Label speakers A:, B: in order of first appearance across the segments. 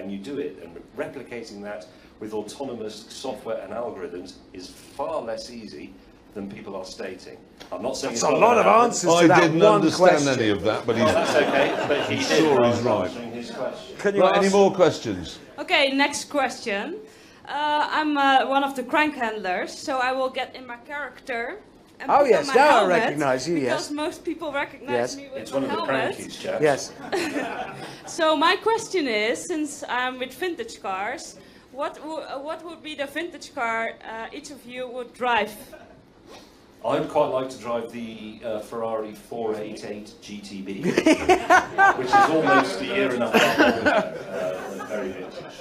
A: and you do it. And replicating that with autonomous software and algorithms is far less easy than people are stating. I'm not saying
B: that's a lot of answers to that one question.
C: I didn't understand any of that, but he's,
A: that's okay. But
C: he's sure he's right.
A: His question.
B: Can you
C: Any more questions?
D: Okay, next question. I'm one of the crank handlers, so I will get in my character. And
B: Oh
D: put
B: yes,
D: on my
B: now I
D: helmet,
B: recognise you,
D: because
B: yes.
D: most people recognize me with
A: It's
D: my
A: one of the
D: helmet.
A: crankies, Jack.
B: Yes.
D: So my question is, since I'm with vintage cars, what would be the vintage car each of you would drive?
A: I'd quite like to drive the Ferrari 488 GTB, which is almost a year and a half very vintage.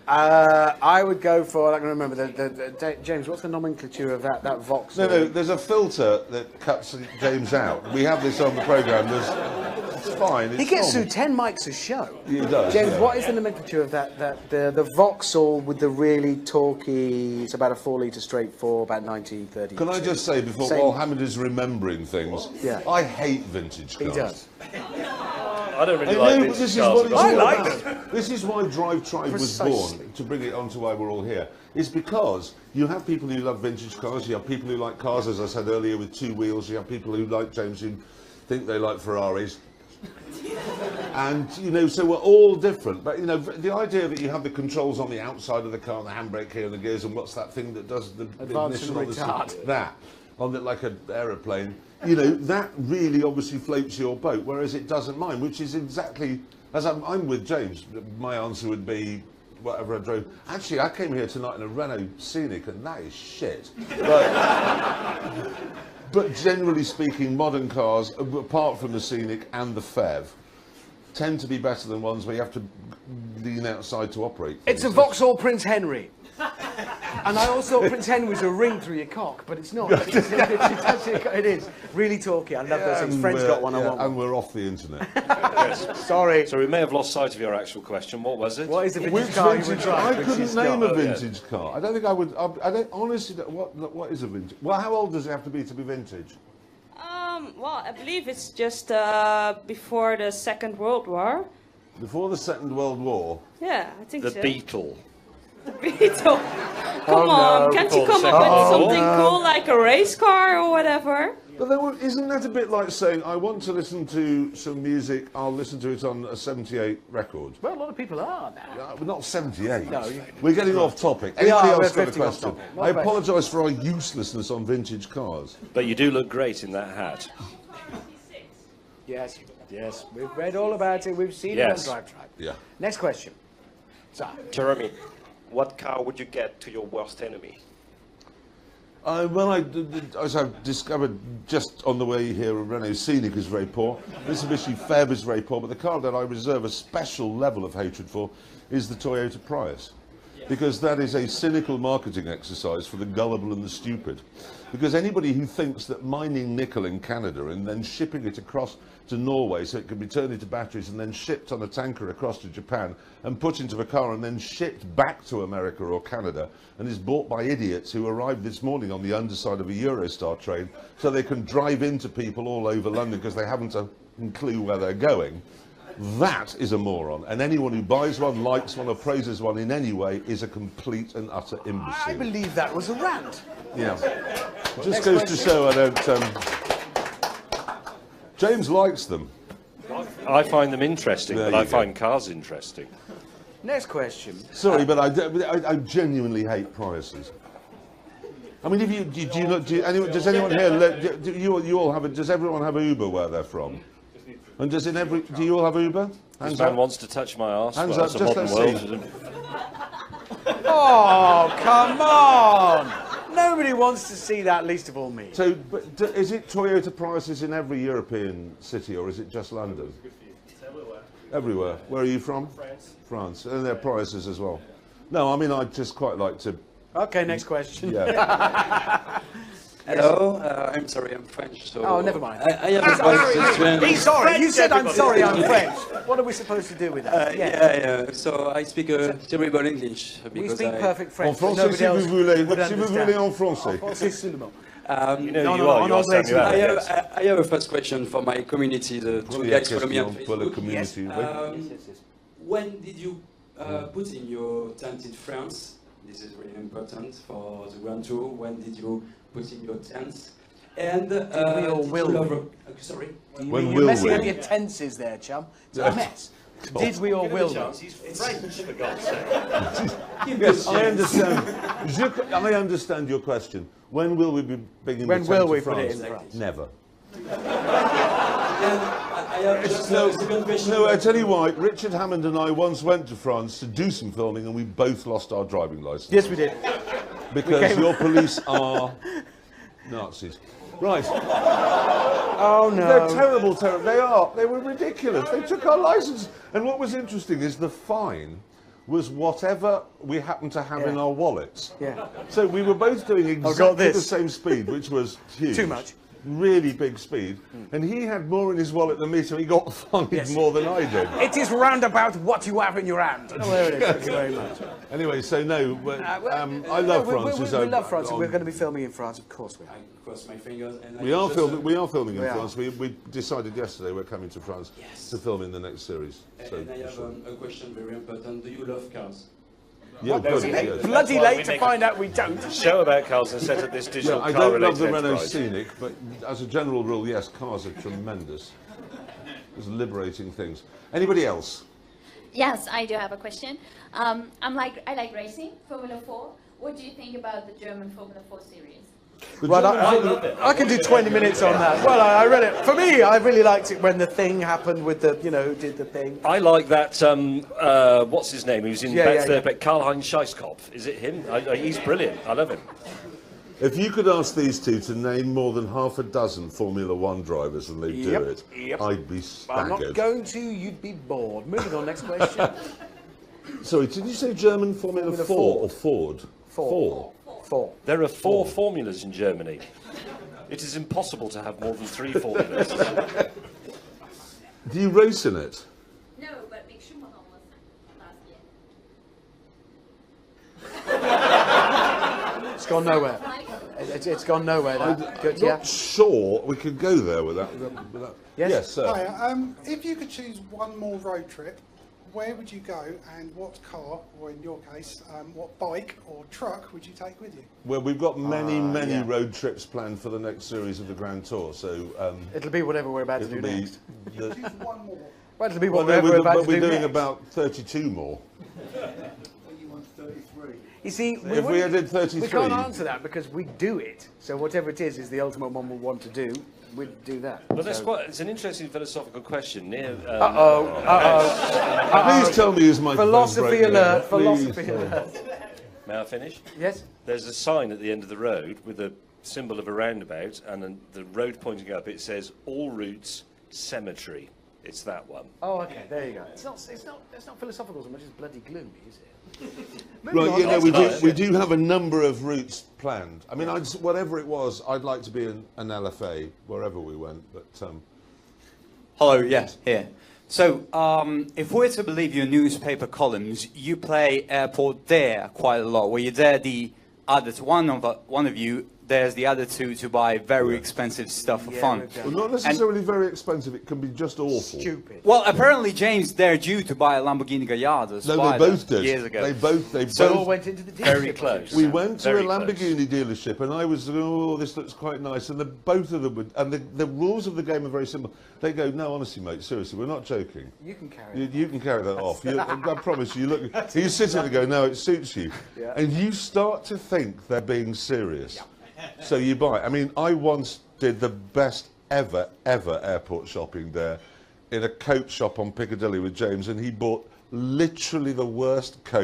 B: I would go for, I can remember, James, what's the nomenclature of that Vox?
C: No, there's a filter that cuts James out. We have this on the programme. It's fine. It's
B: he gets
C: normal.
B: through 10 mics a show.
C: He does.
B: James,
C: yeah.
B: what is the nomenclature of the Vauxhall with the really talky, it's about a 4-litre straight 4, about 1930.
C: Can I just say, while Hammond is remembering things,
B: Yeah.
C: I hate vintage cars.
B: He does.
A: I don't really like vintage
C: this is
A: cars.
C: what it's
B: I
C: all
B: like
C: about. This is why DriveTribe was
B: Precisely.
C: born, to bring it on to why we're all here. It's because you have people who love vintage cars, you have people who like cars, as I said earlier, with 2 wheels, you have people who like James who think they like Ferraris. And, you know, so we're all different. But, you know, the idea that you have the controls on the outside of the car, and the handbrake here and the gears, and what's that thing that does the
B: Advance and
C: ignition on the
B: retard.
C: that, on it like an aeroplane, you know, that really obviously floats your boat, whereas it doesn't mine, which is exactly, as I'm with James, my answer would be whatever I drove. Actually, I came here tonight in a Renault Scenic, and that is shit. But generally speaking, modern cars, apart from the Scenic and the Fev, tend to be better than ones where you have to lean outside to operate.
B: It's a Vauxhall Prince Henry. And I also thought Prince Henry was a ring through your cock, but it's not. It's actually, it is. Really talky. I love those things. Friends got one, I want one.
C: And we're off the internet.
B: Sorry.
A: So we may have lost sight of your actual question. What was it?
B: What is the vintage
C: Which
B: car you would
C: vintage?
B: drive?
C: I
B: which
C: couldn't
B: is
C: name
B: not-
C: a vintage car. I don't think I would. I don't honestly. What is a vintage? Well, how old does it have to be vintage?
D: Well, I believe it's just before the Second World War.
C: Before the Second World War.
D: Yeah, I think
A: The
D: so.
A: Beetle.
D: The Beetle. Come on, can't you come up with something cool like a race car or whatever?
C: But isn't that a bit like saying, I want to listen to some music, I'll listen to it on a 78 record?
B: Well, a lot of people are now.
C: We're not 78.
B: No,
C: We're getting off topic.
B: We
C: Anybody
B: are,
C: else
B: we're
C: got a
B: drifting off
C: question?
B: topic.
C: I apologise for our uselessness on vintage cars.
A: But you do look great in that hat.
B: Yes, yes. We've read all about it. We've seen
A: Yes.
B: it on DriveTribe.
C: Yeah.
B: Next question. So,
E: Jeremy, what car would you get to your worst enemy?
C: As I've discovered just on the way here, Renault Scenic is very poor. Mitsubishi Fev is very poor, but the car that I reserve a special level of hatred for is the Toyota Prius. Because that is a cynical marketing exercise for the gullible and the stupid. Because anybody who thinks that mining nickel in Canada and then shipping it across to Norway so it can be turned into batteries and then shipped on a tanker across to Japan and put into a car and then shipped back to America or Canada and is bought by idiots who arrived this morning on the underside of a Eurostar train so they can drive into people all over London because they haven't a clue where they're going. That is a moron, and anyone who buys one, likes one or praises one in any way is a complete and utter imbecile.
B: I believe that was a rant.
C: Yeah. Just goes to show I don't... James likes them.
A: I find them interesting,
C: There
A: but I
C: you go.
A: find cars interesting.
B: Next question.
C: Sorry, but I genuinely hate Priuses. I mean, if you does anyone here? Do you all have does everyone have a Uber where they're from? And does do you all have Uber?
A: This man wants to touch my arse.
C: Hands
A: Well,
C: up,
A: that's a
C: just
A: modern
C: let's
A: world.
B: Oh, come on! Nobody wants to see that, least of all me.
C: So, but is it Toyota Priuses in every European city, or is it just London?
E: It's everywhere.
C: Everywhere. Where are you from?
E: France.
C: France. And they're Priuses as well. No, I mean, I'd just quite like to...
B: Okay, next question.
C: Yeah.
F: Hello, I'm sorry, I'm French. So
B: Oh, never mind.
F: I have a question.
B: He's sorry. You said I'm sorry. I'm French. What are we supposed to do with that?
F: Yeah. So I speak terrible English
B: We
F: because
B: speak perfect
C: En
B: French. but
C: français,
B: nobody
C: si
B: else
C: vous voulez.
B: would
C: Si vous
B: understand.
C: voulez en français.
B: Français seulement.
A: You know
B: No,
A: you
B: no,
A: are.
B: on
A: You are
B: anglais,
A: Samuel.
F: I
A: Yes.
F: have a first question for my community, the two guys follow me on
C: Pour la
F: Facebook.
C: community.
B: Yes.
C: oui.
F: Um, when did you put in your tent in France? This is really important for the Grand Tour. When did you put in your tent? And
B: we or will we?
F: Sorry.
C: When
B: You're
C: will
B: messing
C: we?
B: up your tenses there, chum. It's a mess. Did we or will we?
A: He's French, for God's sake.
C: Yes, I understand. I understand your question. When will we be bringing
B: When
C: the
B: will
C: tent
B: we
C: to
B: put it
C: France?
B: in France?
C: Never.
F: And I have just a second question.
C: No, I tell you why. Richard Hammond and I once went to France to do some filming, and we both lost our driving license.
B: Yes, we did.
C: Because your police are Nazis. Right.
B: Oh no.
C: They're terrible, terrible. They are. They were ridiculous. They took our license. And what was interesting is the fine was whatever we happened to have in our wallets.
B: Yeah.
C: So we were both doing exactly the same speed, which was huge.
B: Too much.
C: Really big speed. And he had more in his wallet than me, so he got fined more than I did.
B: It is roundabout what you have in your hand. Oh, there it is. Thank you very much.
C: Anyway, so no, I love France.
B: We love France, and we're going to be filming in France, of course we are.
F: I cross my fingers. And
C: We are filming in
B: We are.
C: France. We decided yesterday we're coming to France to film in the next series. So,
F: And I have a question very important. Do you love cars?
C: yeah, good, yes.
B: Bloody
A: why
B: late
A: we
B: to
A: make
B: find out we don't.
A: Show about cars and set up this digital
C: Yeah, I
A: car
C: don't love the
A: related
C: Renault
A: enterprise.
C: Scenic, but as a general rule, yes, cars are tremendous. There's liberating things. Anybody else?
G: Yes, I do have a question. I like racing, Formula 4. What do you think about the German Formula 4 series?
B: Right,
A: I love it.
B: I can do 20 minutes on that. Well, I read it. For me, I really liked it when the thing happened with the, who did the thing.
A: I like that, what's his name, who's in Karl-Heinz Scheißkopf. Is it him? He's brilliant. I love him.
C: If you could ask these two to name more than half a dozen Formula One drivers and they do it, I'd be
B: I'm not
C: staggered.
B: going to, you'd be bored. Moving on, next question.
C: Sorry, did you say German Formula 4 or Ford?
B: Four.
A: There are 4 formulas in Germany. It is impossible to have more than 3 formulas.
C: Do you race in it?
G: No, but Mick Schumacher was last year.
B: It's gone nowhere. It's gone nowhere. Good,
C: I'm not sure we could go there with that. Yes, sir.
H: Hi, if you could choose one more road trip, where would you go and what car, or in your case, what bike or truck would you take with you?
C: Well, we've got many road trips planned for the next series of the Grand Tour, so...
B: it'll be whatever we're about to do next.
H: Choose one more.
B: Well, it'll be
C: Well,
B: whatever we're about to do
C: we're doing
B: next.
C: about 32 more.
H: You want 33.
B: You see,
C: If we
B: wouldn't-
C: did 33...
B: we can't answer that because we do it. So whatever it is the ultimate one we want to do. We'd do that.
A: Well, it's an interesting philosophical question.
C: Please tell me who's my
B: Philosophy
C: favourite
B: alert.
C: name.
B: Philosophy
C: Please.
B: alert.
A: May I finish?
B: Yes.
A: There's a sign at the end of the road with a symbol of a roundabout, and then the road pointing up, it says, all routes, cemetery. It's that one.
B: Oh, okay. There you go. It's not philosophical so much as bloody gloomy, is it?
C: Right, we do have a number of routes planned. I mean, whatever it was, I'd like to be an LFA wherever we went. But
I: hello, yes, here. So, if we're to believe your newspaper columns, you play airport there quite a lot. Where you're there, the other one of you there's the other two to buy very expensive stuff for fun.
C: Well, not necessarily very expensive. It can be just awful.
B: Stupid.
I: Well, apparently, James, they're due to buy a Lamborghini Gallardo.
C: No, they both did.
I: Years ago.
C: They both.
B: all went into the dealership.
A: Very close.
C: We went to a
A: Very
C: Lamborghini dealership, and I was, oh, this looks quite nice. And both of them would, and the rules of the game are very simple. They go, no, honestly, mate, seriously, we're not joking.
B: You can carry it.
C: You can carry that off. I promise you. Look, you sit there and go, no, it suits you, and you start to think they're being serious. So you buy. I mean, I once did the best ever airport shopping there in a coat shop on Piccadilly with James, and he bought literally the worst coat